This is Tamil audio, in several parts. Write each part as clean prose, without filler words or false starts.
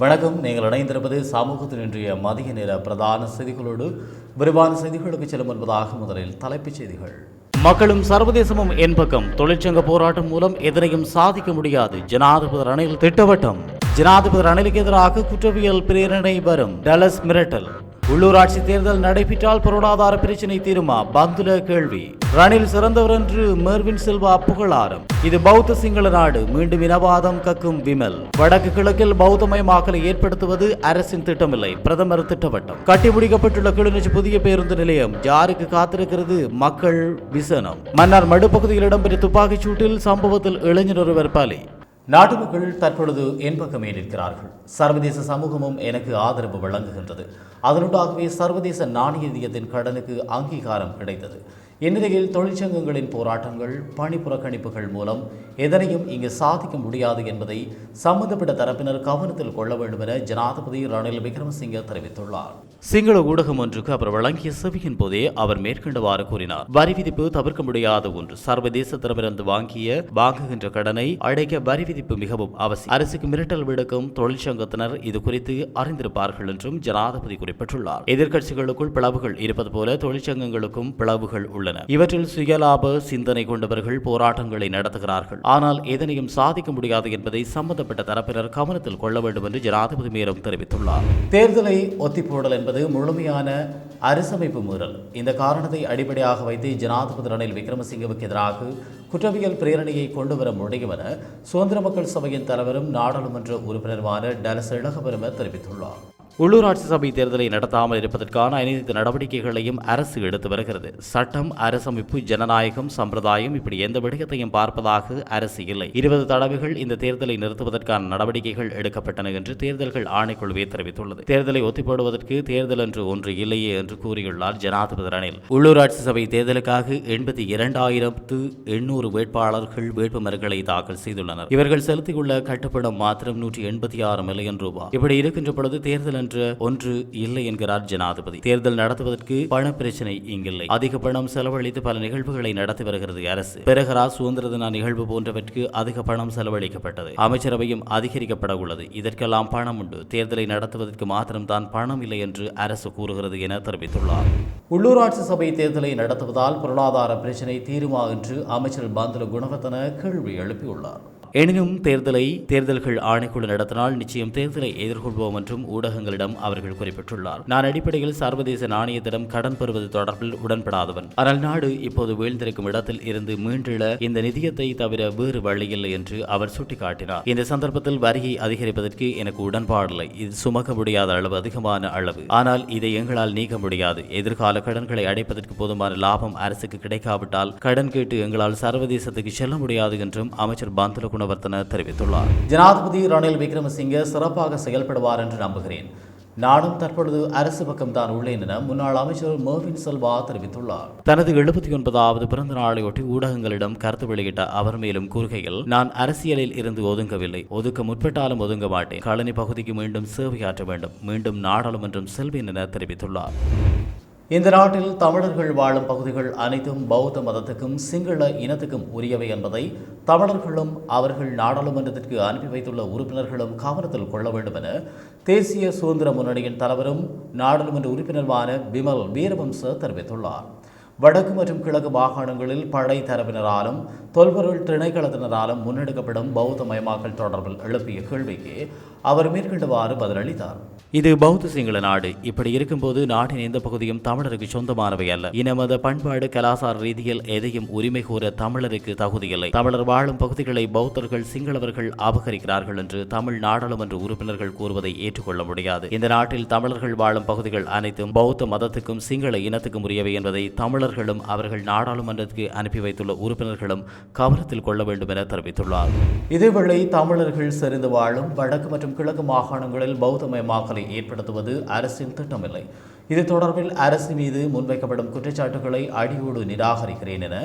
வணக்கம். நீங்கள் இணைந்திருப்பது சமூகத்தின் இன்றைய மதிய நேர பிரதான செய்திகளோடு. விரிவான செய்திகளுக்கு செல்லும் என்பதாக முதலில் தலைப்புச் செய்திகள். மக்களும் சர்வதேசமும் என்பக்கம். தொழிற்சங்க போராட்டம் மூலம் எதனையும் சாதிக்க முடியாது. ஜனாதிபதி ரணில் திட்டவட்டம். ஜனாதிபதி ரணிலுக்கு எதிராக குற்றவியல் பிரேரணை வரும். டலஸ் மிரட்டல். உள்ளூராட்சி தேர்தல் நடைபெற்றால் பொருளாதார பிரச்சினை தீருமா? பந்துல கேள்வி. ரணில் சிறந்தவர் என்று மெர்வின் சில்வா புகழாரம். இது பௌத்த சிங்கள நாடு. மீண்டும் இனவாதம் கக்கும் விமல். வடக்கு கிழக்கில் பௌத்தமயமாக்கலை ஏற்படுத்துவது அரசின் திட்டமில்லை. பிரதமர் திட்டவட்டம். கட்டிமுடிக்கப்பட்டுள்ள கிளிநொச்சி புதிய பேருந்து நிலையம் யாருக்கு காத்திருக்கிறது? மக்கள் விசனம். மன்னார் மடுப்பகுதியில் இடம்பெற்ற துப்பாக்கிச் சூட்டில் சம்பவத்தில் இளைஞர் ஒருவர் பலி. நாட்டு மக்கள் தற்பொழுது என் பக்கமே நிற்கிறார்கள். சர்வதேச சமூகமும் எனக்கு ஆதரவு வழங்குகின்றது. அதனூடாகவே சர்வதேச நாணய நிதியத்தின் கடனுக்கு அங்கீகாரம் கிடைத்தது. இந்நிலையில் தொழிற்சங்கங்களின் போராட்டங்கள், பணி புறக்கணிப்புகள் மூலம் எதனையும் இங்கு சாதிக்க முடியாது என்பதை சம்பந்தப்பட்ட தரப்பினர் கவனத்தில் கொள்ள வேண்டும் என ஜனாதிபதி ரணில் விக்ரமசிங்கே தெரிவித்துள்ளார். சிங்கள ஊடகம் ஒன்றுக்கு அவர் வழங்கிய செவியின் போதே அவர் மேற்கண்டவாறு கூறினார். வரி விதிப்பு தவிர்க்க முடியாத ஒன்று. சர்வதேசத்திடமிருந்து வாங்குகின்ற கடனை அடைக்க வரி விதிப்பு மிகவும் அவசியம். அரசுக்கு மிரட்டல் விடுக்கும் தொழிற்சங்கத்தினர் இது குறித்து அறிந்திருப்பார்கள் என்றும் ஜனாதிபதி குறிப்பிட்டுள்ளார். எதிர்க்கட்சிகளுக்குள் பிளவுகள் இருப்பது போல தொழிற்சங்கங்களுக்கும் பிளவுகள் உள்ளன. இவற்றில் சுயலாப சிந்தனை கொண்டவர்கள் போராட்டங்களை நடத்துகிறார்கள். ஆனால் எதனையும் சாதிக்க முடியாது என்பதை சம்பந்தப்பட்ட தரப்பினர் கவனத்தில் கொள்ள வேண்டும் என்று ஜனாதிபதி மேலும் தெரிவித்துள்ளார். தேர்தலை ஒத்திப்போடல் என்பது முழுமையான அரசமைப்பு மீறல். இந்த காரணத்தை அடிப்படையாக வைத்து ஜனாதிபதி ரணில் விக்ரமசிங்கவுக்கு எதிராக குற்றவியல் பிரேரணையை கொண்டுவர முடியும் என சுதந்திர மக்கள் சபையின் தலைவரும் நாடாளுமன்ற உறுப்பினருமான டலஸ் இளகபெரும தெரிவித்துள்ளார். உள்ளூராட்சி சபை தேர்தலை நடத்தாமல் இருப்பதற்கான அனைத்து நடவடிக்கைகளையும் அரசு எடுத்து வருகிறது. சட்டம், அரசமைப்பு, ஜனநாயகம், சம்பிரதாயம் இப்படி எந்த விடயத்தையும் பார்ப்பதாக அரசு இல்லை. 20 தடவைகள் இந்த தேர்தலை நிறுத்துவதற்கான நடவடிக்கைகள் எடுக்கப்பட்டன என்று தேர்தல்கள் ஆணைக்குழுவே தெரிவித்துள்ளது. தேர்தலை ஒத்திப்போடுவதற்கு தேர்தல் என்று ஒன்று இல்லையே என்று கூறியுள்ளார் ஜனாதிபதி ரணில். உள்ளூராட்சி சபை தேர்தலுக்காக 82,800 வேட்பாளர்கள் வேட்புமனுக்களை தாக்கல் செய்துள்ளனர். இவர்கள் செலுத்தியுள்ள கட்டுப்பணம் மாத்திரம் 186 மில்லியன் ரூபாய். இப்படி இருக்கின்ற பொழுது தேர்தல் என்ற ஒன்று இல்லை என்கிறார் ஜனாதிபதி. தேர்தல் நடத்துவதற்கு பண பிரச்சனை இங்கில்லை. அதிக பணம் செலவழித்து பல நிகழ்வுகளை நடத்தி வருகிறது அரசு. பெருகரா சுதந்திர தின நிகழ்வு போன்றவற்றுக்கு அதிக பணம் செலவழிக்கப்பட்டது. அமைச்சரவையும் அதிகரிக்கப்பட உள்ளது. இதற்கெல்லாம் பணம் உண்டு. தேர்தலை நடத்துவதற்கு மாத்திரம்தான் பணம் இல்லை என்று அரசு கூறுகிறது என தெரிவித்துள்ளார். உள்ளூராட்சி சபை தேர்தலை நடத்துவதால் பொருளாதார பிரச்சினை தீருமா என்று அமைச்சர் பந்துல குணவர்தன கேள்வி எழுப்பியுள்ளார். எனினும் தேர்தல்கள் ஆணைக்குழு நடத்தினால் நிச்சயம் தேர்தலை எதிர்கொள்வோம் என்றும் ஊடகங்களிடம் அவர்கள் குறிப்பிட்டுள்ளார். நான் அடிப்படையில் சர்வதேச நாணயத்திடம் கடன் பெறுவது தொடர்பில் உடன்படாதவன். ஆனால் நாடு இப்போது வீழ்ந்திருக்கும் இடத்தில் இருந்து மீண்டெழ இந்த நிதியத்தை தவிர வேறு வழியில்லை என்று அவர் சுட்டிக்காட்டினார். இந்த சந்தர்ப்பத்தில் வரியை அதிகரிப்பதற்கு எனக்கு உடன்பாடில்லை. இது சுமக்க முடியாத அளவு அதிகமான அளவு. ஆனால் இதை எங்களால் நீக்க முடியாது. எதிர்கால கடன்களை அடைப்பதற்கு போதுமான லாபம் அரசுக்கு கிடைக்காவிட்டால் கடன் கேட்டு எங்களால் சர்வதேசத்துக்கு செல்ல முடியாது என்றும் அமைச்சர் பந்துல தெரிவித்துள்ளார். ஜனாதிபதி ரணில் விக்ரமசிங்கே சிறப்பாக செயல்படுவார் என்று நம்புகிறேன். நானும் தற்பொழுது அரசு பக்கம்தான் உள்ளேன் என முன்னாள் அமைச்சர் மெர்வின் சில்வா தெரிவித்துள்ளார். தனது 79வது பிறந்த நாளையொட்டி ஊடகங்களிடம் கருத்து வெளியிட்ட அவர் மேலும் கூறுகையில், நான் அரசியலில் இருந்து ஒதுங்கவில்லை. ஒதுக்க முற்பட்டாலும் ஒதுங்க மாட்டேன். களனி பகுதிக்கு மீண்டும் சேவையாற்ற வேண்டும். மீண்டும் நாடாளுமன்றம் செல்வேன் என தெரிவித்துள்ளார். இந்த நாட்டில் தமிழர்கள் வாழும் பகுதிகள் அனைத்தும் பௌத்த மதத்துக்கும் சிங்கள இனத்துக்கும் உரியவை என்பதை தமிழர்களும் அவர்கள் நாடாளுமன்றத்திற்கு அனுப்பி வைத்துள்ள உறுப்பினர்களும் கவனத்தில் கொள்ள வேண்டும் என தேசிய சுதந்திர முன்னணியின் தலைவரும் நாடாளுமன்ற உறுப்பினருமான விமல் வீரவம்ச தெரிவித்துள்ளார். வடக்கு மற்றும் கிழக்கு மாகாணங்களில் படை தரப்பினராலும் தொல்பொருள் திணைக்களத்தினராலும் முன்னெடுக்கப்படும் பௌத்தமயமாக்கல் தொடர்பில் எழுப்பிய கேள்விக்கு அவர் மேற்கண்டவாறு பதிலளித்தார். இது பௌத்த சிங்கள நாடு. இப்படி இருக்கும்போது நாட்டின் எந்த பகுதியும் தமிழருக்கு சொந்தமானவை அல்ல. இனமத பண்பாடு கலாசார ரீதியில் எதையும் உரிமை கோர தமிழருக்கு தகுதியில்லை. தமிழர் வாழும் பகுதிகளை பௌத்தர்கள் சிங்களவர்கள் அபகரிக்கிறார்கள் என்று தமிழ் நாடாளுமன்ற உறுப்பினர்கள் கூறுவதை ஏற்றுக்கொள்ள முடியாது. இந்த நாட்டில் தமிழர்கள் வாழும் பகுதிகள் அனைத்தும் பௌத்த மதத்துக்கும் சிங்கள இனத்துக்கும் உரியவை என்பதை தமிழர்களும் அவர்கள் நாடாளுமன்றத்துக்கு அனுப்பி வைத்துள்ள உறுப்பினர்களும் கவனத்தில் கொள்ள வேண்டும் என தெரிவித்துள்ளார். இதேவேளை தமிழர்கள் செறிந்து வாழும் வடக்கு மற்றும் கிழக்கு மாகாணங்களில் பௌத்தமயமாக்கலை ஏற்படுத்துவது அரசின் திட்டமில்லை. இது தொடர்பில் அரசு மீது முன்வைக்கப்படும் குற்றச்சாட்டுகளை அடியோடு நிராகரிக்கிறேன் என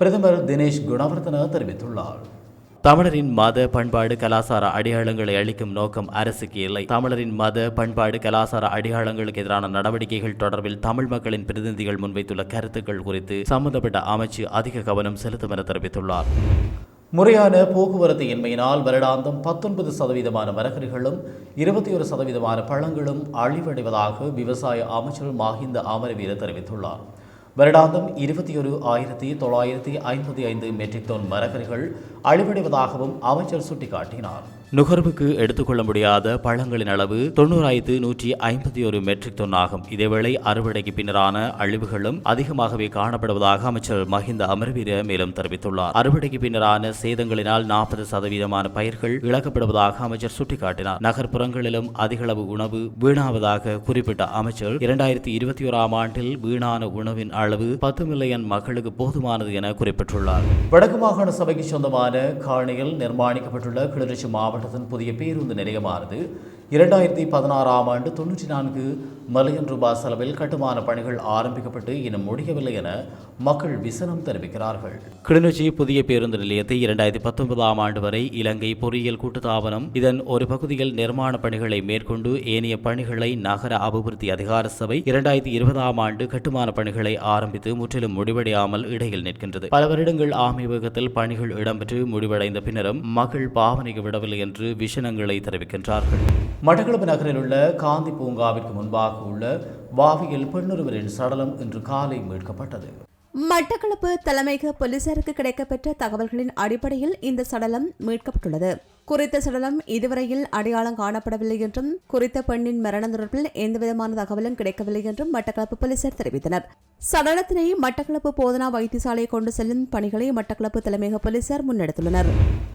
பிரதமர் தினேஷ் குணவர்தன தெரிவித்துள்ளார். தமிழரின் மத பண்பாடு கலாசார அடையாளங்களை அளிக்கும் நோக்கம் அரசுக்கு இல்லை. தமிழரின் மத பண்பாடு கலாசார அடையாளங்களுக்கு எதிரான நடவடிக்கைகள் தொடர்பில் தமிழ் மக்களின் பிரதிநிதிகள் முன்வைத்துள்ள கருத்துக்கள் குறித்து சம்பந்தப்பட்ட அமைச்சு அதிக கவனம் செலுத்தும் என தெரிவித்துள்ளார். முறையான போக்குவரத்து இன்மையினால் வருடாந்தம் 19% மரக்கறிகளும் 21% பழங்களும் அழிவடைவதாக விவசாய அமைச்சர் மஹிந்த அமரவீர தெரிவித்துள்ளார். வருடாந்தம் 21,955 மெட்ரிக் டன் மரக்கறிகள் அழிவடைவதாகவும் அமைச்சர் சுட்டிக்காட்டினார். நுகர்வுக்கு எடுத்துக்கொள்ள முடியாத பழங்களின் அளவு 90,151 மெட்ரிக் டன் ஆகும். இதேவேளை அறுவடைக்கு பின்னரான அழிவுகளும் அதிகமாகவே காணப்படுவதாக அமைச்சர் மஹிந்த அமரவீர மேலும் தெரிவித்துள்ளார். அறுவடைக்கு பின்னரான சேதங்களினால் 40% பயிர்கள் இழக்கப்படுவதாக அமைச்சர் சுட்டிக்காட்டினார். நகர்ப்புறங்களிலும் அதிகளவு உணவு வீணாவதாக குறிப்பிட்ட அமைச்சர் 2021 ஆண்டில் வீணான உணவின் அளவு 10 மில்லியன் மக்களுக்கு போதுமானது என குறிப்பிட்டுள்ளார். வடக்கு மாகாண சபைக்கு சொந்தமான காணியில் நிர்மாணிக்கப்பட்டுள்ள கிளிநொச்சி மாவட்டத்தின் புதிய பேருந்து நிலையமானது 2016 ஆண்டு 94 மில்லியன் ரூபாய் செலவில் கட்டுமான பணிகள் ஆரம்பிக்கப்பட்டு இன்னும் முடியவில்லை என மக்கள் விசனம் தெரிவிக்கிறார்கள். கிளிநொச்சி புதிய பேருந்து நிலையத்தை 2019 ஆண்டு வரை இலங்கை பொறியியல் கூட்டுத்தாபனம் இதன் ஒரு பகுதியில் நிர்மாண பணிகளை மேற்கொண்டு ஏனைய பணிகளை நகர அபிவிருத்தி அதிகார சபை 2020 ஆண்டு கட்டுமான பணிகளை ஆரம்பித்து முற்றிலும் முடிவடையாமல் இடையில் நிற்கின்றது. பல வருடங்கள் ஆமைவகத்தில் பணிகள் இடம்பெற்று முடிவடைந்த பின்னரும் மக்கள் பாவனைக்கு விடவில்லை என்று விசனங்களை தெரிவிக்கின்றார்கள். மட்டக்களப்பு நகரில் உள்ள காந்தி பூங்காவிற்கு முன்பாக உள்ள வாவியில் பெண்ணொருவரின் சடலம் இன்று காலை மீட்கப்பட்டது. மட்டக்களப்பு தலைமையக போலீசாருக்கு கிடைக்கப்பெற்ற தகவல்களின் அடிப்படையில் இந்த சடலம் மீட்கப்பட்டுள்ளது. குறித்த சடலம் இதுவரையில் அடையாளம் காணப்படவில்லை என்றும் குறித்த பெண்ணின் மரணம் தொடர்பில் எந்தவிதமான தகவலும் கிடைக்கவில்லை என்றும் மட்டக்களப்பு போலீசார் தெரிவித்தனர். சடலத்தினை மட்டக்களப்பு போதனா வைத்தியசாலையை கொண்டு செல்லும் பணிகளை மட்டக்களப்பு தலைமையக போலீசார் முன்னெடுத்துள்ளனர்.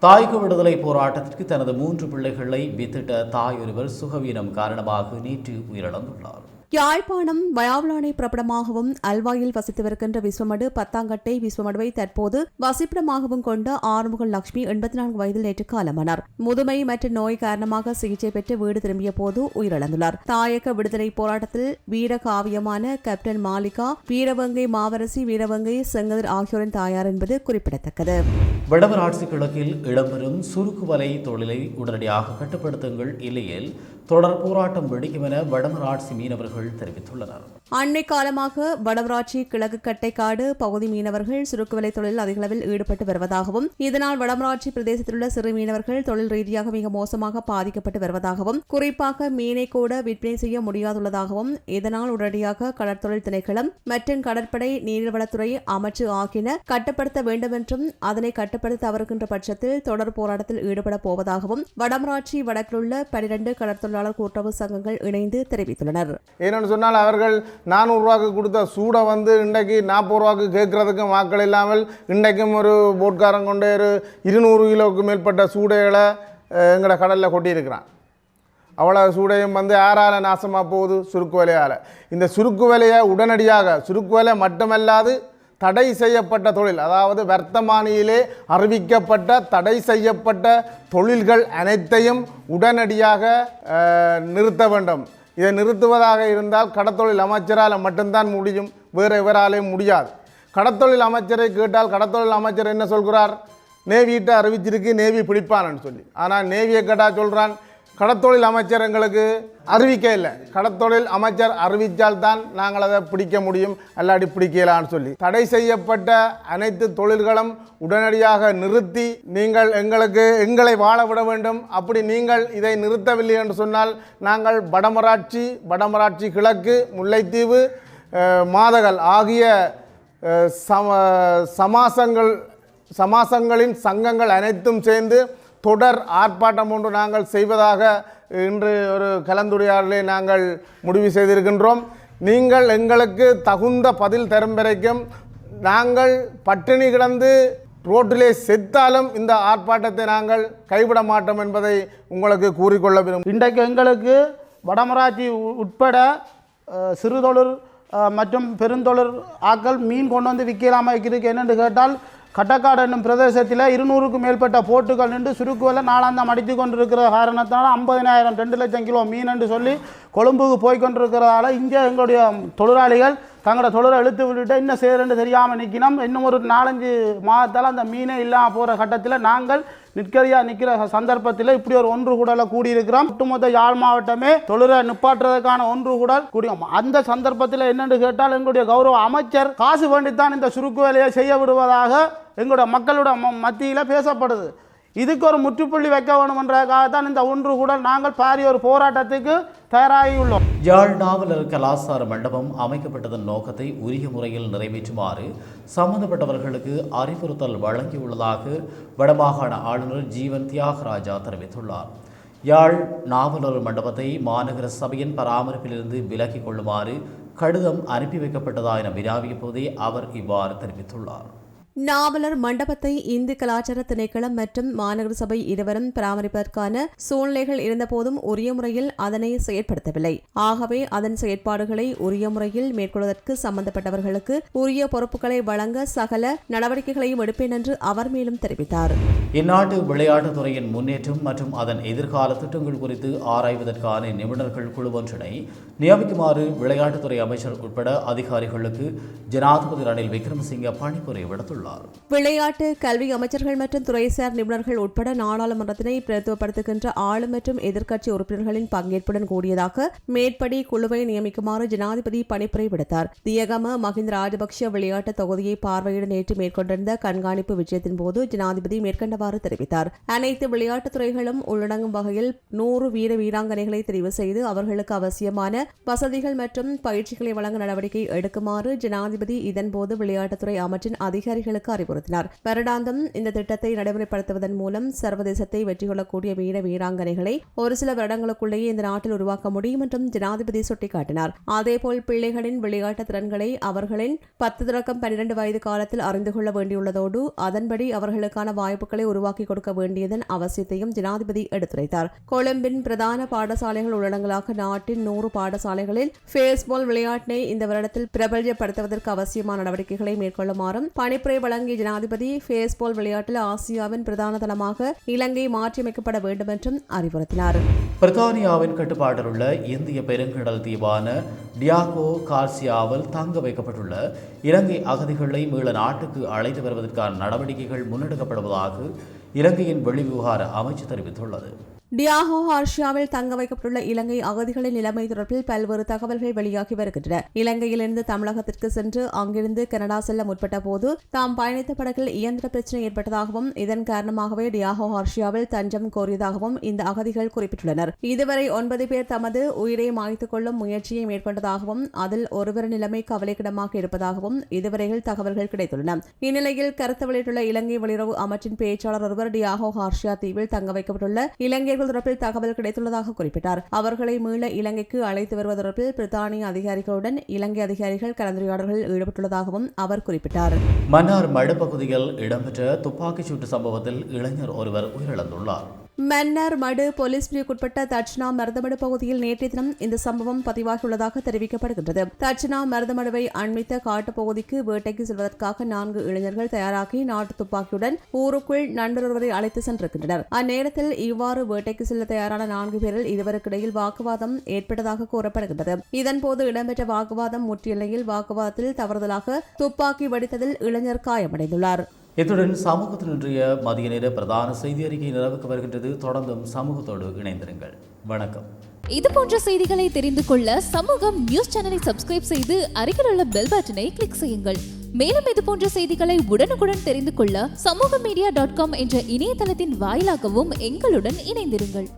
தாய்க்கு விடுதலை போராட்டத்திற்கு தனது 3 பிள்ளைகளை வித்திட்ட தாய் ஒருவர் சுகவீனம் காரணமாக நேற்று உயிரிழந்துள்ளார். யாழ்ப்பாணம் வயாவலானை புறப்படமாகவும் அல்வாயில் வசித்து வருகின்ற விஸ்வமடு பத்தாங்கட்டை விஸ்வமடுவை தற்போது வசிப்பிடமாகவும் கொண்ட ஆறுமுகன் லட்சுமி 84 வயதில் நேற்று காலமானார். முதுமை மற்றும் நோய் காரணமாக சிகிச்சை பெற்று வீடு திரும்பிய போது உயிரிழந்துள்ளார். தாயக விடுதலை போராட்டத்தில் வீர காவியமான கேப்டன் மாலிகா, வீரவங்கை மாவரசி, வீரவங்கை செங்கதிர் ஆகியோரின் தாயார் என்பது குறிப்பிடத்தக்கது. வடமராட்சி கிழக்கில் இடம்பெறும் சுருக்கு வலை தொழிலை உடனடியாக கட்டுப்படுத்துங்கள், இல்லையேல் தொடர் போராட்டம் வெடிக்கும் என வடமராட்சி மீனவர்கள் தெரிவித்துள்ளனர். அண்மை காலமாக வடமராட்சி கிழக்கு கட்டைக்காடு பகுதி மீனவர்கள் சுருக்குவலை தொழிலில் அதிகளவில் ஈடுபட்டு வருவதாகவும் இதனால் வடமராட்சி பிரதேசத்தில் உள்ள சிறு மீனவர்கள் தொழில் ரீதியாக மிக மோசமாக பாதிக்கப்பட்டு வருவதாகவும் குறிப்பாக மீனை கூட விற்பனை செய்ய முடியாதுள்ளதாகவும் இதனால் உடனடியாக கடற்தொழில் திணைக்களம் மற்றும் கடற்படை நீர்வளத்துறை அமைச்சு ஆகியன கட்டுப்படுத்த வேண்டும் என்றும் அதனை கட்டுப்படுத்த தவறுகின்ற பட்சத்தில் தொடர் போராட்டத்தில் ஈடுபட போவதாகவும் வடமராட்சி வடக்கில் உள்ள 12 கடற்தொழிலாளர் கூட்டுறவு சங்கங்கள் இணைந்து தெரிவித்துள்ளனர். ஏன்னு சொன்னால் அவர்கள் 400 ரூபாய்க்கு கொடுத்த சூடை இன்றைக்கு 40 ரூபாய்க்கு கேட்கறதுக்கு மக்கள் இல்லாமல் இன்றைக்கும் ஒரு போட்காரன் கொண்டு ஒரு 200 கிலோவுக்கு மேற்பட்ட சூடைகளை எங்களோட கடலில் கொட்டியிருக்கிறான். அவ்வளோ சூடையும் யாரால் நாசமாக போகுது? சுருக்கு வலையால். இந்த சுருக்கு வலையை உடனடியாக சுருக்கு வலை மட்டுமல்லாது தடை செய்யப்பட்ட தொழில், அதாவது வர்த்தமானியிலே அறிவிக்கப்பட்ட தடை செய்யப்பட்ட தொழில்கள் அனைத்தையும் உடனடியாக நிறுத்த வேண்டும். இதை நிறுத்துவதாக இருந்தால் கடத்தொழில் அமைச்சரால் மட்டும்தான் முடியும், வேறு எவராலையும் முடியாது. கடத்தொழில் அமைச்சரை கேட்டால் கடத்தொழில் அமைச்சர் என்ன சொல்கிறார்? நேவியிட்ட அறிவிச்சிருக்கு, நேவி பிடிப்பான்னு சொல்லி. ஆனால் நேவியை கேட்டால் சொல்கிறான் கடத்தொழில் அமைச்சர் எங்களுக்கு அறிவிக்க இல்லை, கடத்தொழில் அமைச்சர் அறிவித்தால் தான் நாங்கள் அதை பிடிக்க முடியும், அல்லாடி பிடிக்கலான்னு சொல்லி. தடை செய்யப்பட்ட அனைத்து தொழில்களும் உடனடியாக நிறுத்தி நீங்கள் எங்களை வாழ விட வேண்டும். அப்படி நீங்கள் இதை நிறுத்தவில்லை என்று சொன்னால் நாங்கள் வடமராட்சி கிழக்கு, முல்லைத்தீவு, மாதகள் ஆகிய சமாசங்களின் சங்கங்கள் அனைத்தும் சேர்ந்து தொடர் ஆர்ப்பாட்டம் ஒன்று நாங்கள் செய்வதாக இன்று ஒரு கலந்துரையாடலை நாங்கள் முடிவு செய்திருக்கின்றோம். நீங்கள் எங்களுக்கு தகுந்த பதில் தரும் வரைக்கும் நாங்கள் பட்டினி கிடந்து ரோட்டிலே செத்தாலும் இந்த ஆர்ப்பாட்டத்தை நாங்கள் கைவிட மாட்டோம் என்பதை உங்களுக்கு கூறிக்கொள்ள விரும்புகிறோம். இன்றைக்கு எங்களுக்கு வடமராட்சி உட்பட சிறுதொழில் மற்றும் பெருந்தொழில் ஆக்கள் மீன் கொண்டு வந்து விற்கலாமல் இருக்கு. என்னென்று கேட்டால் கட்டக்காடு என்னும் பிரதேசத்தில் 200க்கும் மேற்பட்ட போட்டுகள் நின்று சுருக்குவலை நாளாந்தம் அடித்து கொண்டிருக்கிற காரணத்தினால 50,000 2 லட்சம் கிலோ மீன் என்று சொல்லி கொழும்புக்கு போய் கொண்டிருக்கிறதால இங்கே எங்களுடைய தொழிலாளிகள் தங்களோட தொழிலை இழுத்து விட்டுட்டு என்ன செய்யறேன்னு தெரியாமல் நிற்கணும். இன்னும் ஒரு 4-5 மாதத்தால் அந்த மீனே இல்லாமல் போகிற கட்டத்தில் நாங்கள் நிற்கிற சந்தர்ப்பத்தில் இப்படி ஒரு ஒன்று கூடலை கூடியிருக்கிறோம். ஒட்டுமொத்த யாழ் மாவட்டமே தொழிலை நிப்பாட்டுறதுக்கான ஒன்று கூடல் கூடியும். அந்த சந்தர்ப்பத்தில் என்னென்று கேட்டால் எங்களுடைய கௌரவ அமைச்சர் காசு வேண்டித்தான் இந்த சுருக்கு வேலையை செய்ய விடுவதாக எங்களோட மக்களோட மத்தியில் பேசப்படுது. இதுக்கு ஒரு முற்றுப்புள்ளி வைக்க வேணுமென்றதுக்காக தான் இந்த ஒன்று கூட நாங்கள் பாரிய ஒரு போராட்டத்துக்கு தயாராகியுள்ளோம். யாழ் நாவலர் கலாசார மண்டபம் அமைக்கப்பட்டதன் நோக்கத்தை உரிய முறையில் நிறைவேற்றுமாறு சம்பந்தப்பட்டவர்களுக்கு அறிவுறுத்தல் வழங்கியுள்ளதாக வடமாகாண ஆளுநர் ஜீவன் தியாகராஜா தெரிவித்துள்ளார். யாழ் நாவலர் மண்டபத்தை மாநகர சபையின் பராமரிப்பிலிருந்து விலக்கிக் கொள்ளுமாறு கடிதம் அனுப்பி வைக்கப்பட்டதா என வினாவிய போதே அவர் இவ்வாறு தெரிவித்துள்ளார். நாவலர் மண்டபத்தை இந்து கலாச்சார திணைக்களம் மற்றும் மாநகர சபை இருவரும் பராமரிப்பதற்கான சூழ்நிலைகள் இருந்தபோதும் உரிய முறையில் அதனை செயற்படுத்தவில்லை. ஆகவே அதன் செயற்பாடுகளை உரிய முறையில் மேற்கொள்வதற்கு சம்பந்தப்பட்டவர்களுக்கு உரிய பொறுப்புகளை வழங்க சகல நடவடிக்கைகளையும் எடுப்பேன் என்று அவர் மேலும் தெரிவித்தார். இந்நாட்டு விளையாட்டுத் துறையின் முன்னேற்றம் மற்றும் அதன் எதிர்கால திட்டங்கள் குறித்து ஆராய்வதற்கான நிபுணர்கள் குழு ஒன்றினை நியமிக்குமாறு விளையாட்டுத்துறை அமைச்சர் உட்பட அதிகாரிகளுக்கு ஜனாதிபதி ரணில் விக்ரமசிங்க பணிப்புரை விடுத்துள்ளார். விளையாட்டு கல்வி அமைச்சர்கள் மற்றும் துறைசார் நிபுணர்கள் உட்பட நாடாளுமன்றத்தினை பிரதித்துவப்படுத்துகின்ற ஆளும் மற்றும் எதிர்க்கட்சி உறுப்பினர்களின் பங்கேற்புடன் கூடியதாக மேற்படி குழுவை நியமிக்குமாறு ஜனாதிபதி பணிப்புரை விடுத்தார். தியகம மஹிந்த ராஜபக்ஷ விளையாட்டு தொகுதியை பார்வையிட நேற்று மேற்கொண்டிருந்த கண்காணிப்பு விஜயத்தின் போது ஜனாதிபதி மேற்கண்டவாறு தெரிவித்தார். அனைத்து விளையாட்டுத் துறைகளும் உள்ளடங்கும் வகையில் 100 வீர வீராங்கனைகளை தெரிவு செய்து அவர்களுக்கு அவசியமான வசதிகள் மற்றும் பயிற்சிகளை வழங்க நடவடிக்கை எடுக்குமாறு ஜனாதிபதி இதன்போது விளையாட்டுத்துறை அமைச்சின் அதிகாரிகளுக்கு அறிவுறுத்தினார். வருடாந்தம் இந்த திட்டத்தை நடைமுறைப்படுத்துவதன் மூலம் சர்வதேசத்தை வெற்றி கொள்ளக்கூடிய வீர வீராங்கனைகளை ஒரு சில வருடங்களுக்குள்ளேயே இந்த நாட்டில் உருவாக்க முடியும் என்றும் ஜனாதிபதி சுட்டிக்காட்டினார். அதேபோல் பிள்ளைகளின் விளையாட்டு திறன்களை அவர்களின் 10 தொடக்கம் 12 வயது காலத்தில் அறிந்து கொள்ள வேண்டியுள்ளதோடு அதன்படி அவர்களுக்கான வாய்ப்புகளை உருவாக்கி கொடுக்க வேண்டியதன் அவசியத்தையும் ஜனாதிபதி எடுத்துரைத்தார். கொழும்பின் பிரதான பாடசாலைகள் உள்ளடங்கலாக நாட்டின் 100 பாடசாலைகளில் பேஸ்பால் விளையாட்டினை இந்த வருடத்தில் பிரபல்யப்படுத்துவதற்கு அவசியமான நடவடிக்கைகளை மேற்கொள்ளுமாறும் பணிப்புரை வழங்கிய ஜனாதிபதி பேஸ்பால் விளையாட்டில் ஆசியாவின் பிரதான தளமாக இலங்கை மாற்றியமைக்கப்பட வேண்டும் என்றும் அறிவுறுத்தினார். பிரித்தானியாவின் கட்டுப்பாட்டில் உள்ள இந்திய பெருங்கடல் தீவான டியாகோ கார்சியாவில் தங்க வைக்கப்பட்டுள்ள இலங்கை அகதிகளை மீள நாட்டுக்கு அழைத்து வருவதற்கான நடவடிக்கைகள் முன்னெடுக்கப்படுவதாக இலங்கையின் வெளிவிவகார அமைச்சு தெரிவித்துள்ளது. டியாகோ ஹார்ஷியாவில் தங்க வைக்கப்பட்டுள்ள இலங்கை அகதிகளின் நிலைமை தொடர்பில் பல்வேறு தகவல்கள் வெளியாகி வருகின்றன. இலங்கையிலிருந்து தமிழகத்திற்கு சென்று அங்கிருந்து கனடா செல்ல முற்பட்ட போது தாம் பயணித்த படகில் இயந்திர பிரச்சினை ஏற்பட்டதாகவும் இதன் காரணமாகவே டியாகோ ஹார்ஷியாவில் தஞ்சம் கோரியதாகவும் இந்த அகதிகள் குறிப்பிட்டுள்ளனர். இதுவரை 9 பேர் தமது உயிரை மாய்த்துக் கொள்ளும் முயற்சியை மேற்கொண்டதாகவும் அதில் ஒருவர் நிலைமை கவலைக்கிடமாக இருப்பதாகவும் இதுவரையில் தகவல்கள் கிடைத்துள்ளன. இந்நிலையில் கருத்து வெளியிட்டுள்ள இலங்கை வெளியுறவு அமைச்சின் பேச்சாளர் ஒருவர் டியாகோ ஹார்ஷியா தீவில் தங்க வைக்கப்பட்டுள்ள இலங்கை தொடர்பில் தகவல் கிடைத்துள்ளதாக குறிப்பிட்டார். அவர்களை மீள இலங்கைக்கு அழைத்து வருவது தொடர்பில் பிரித்தானிய அதிகாரிகளுடன் இலங்கை அதிகாரிகள் கலந்துரையாடல்களில் ஈடுபட்டுள்ளதாகவும் அவர் குறிப்பிட்டார். மன்னார் மடுப்பகுதியில் இடம்பெற்ற துப்பாக்கிச் சூட்டு சம்பவத்தில் இளைஞர் ஒருவர் உயிரிழந்துள்ளார். மன்னார் மடு போலீஸ் பிரிவுக்குட்பட்ட தட்சிணா மருதமடு பகுதியில் நேற்றைய தினம் இந்த சம்பவம் பதிவாகியுள்ளதாக தெரிவிக்கப்படுகின்றது. தட்சிணா மருதமடுவை அண்மித்த காட்டுப் பகுதிக்கு வேட்டைக்கு செல்வதற்காக 4 இளைஞர்கள் தயாராகி நாட்டு துப்பாக்கியுடன் ஊருக்குள் நண்பர் ஒருவரை அழைத்து சென்றிருக்கின்றனர். அந்நேரத்தில் இவ்வாறு வேட்டைக்கு செல்ல தயாரான 4 பேரில் இருவருக்கிடையில் வாக்குவாதம் ஏற்பட்டதாக கூறப்படுகின்றது. இதன்போது இடம்பெற்ற வாக்குவாதம் முற்றிய நிலையில் வாக்குவாதத்தில் தவறுதலாக துப்பாக்கி வெடித்ததில் இளைஞர் காயமடைந்துள்ளார். இத்துடன் சமூகத்தின் இன்றைய மதிய நேர பிரதான செய்தி அறிக்கை நிறைவுக்கு வருகின்றது. தொடர்ந்தும் சமூகத்தோடு இணைந்திருங்கள். வணக்கம். இது போன்ற செய்திகளை தெரிந்து கொள்ள சமூகம் நியூஸ் சேனலை சப்ஸ்கிரைப் செய்து அருகில் உள்ள பெல் பட்டனை கிளிக் செய்யுங்கள். மேலும் இது போன்ற செய்திகளை உடனுக்குடன் தெரிந்து கொள்ள சமூகமீடியா.com என்ற இணையதளத்தின் வாயிலாகவும் எங்களுடன் இணைந்திருங்கள்.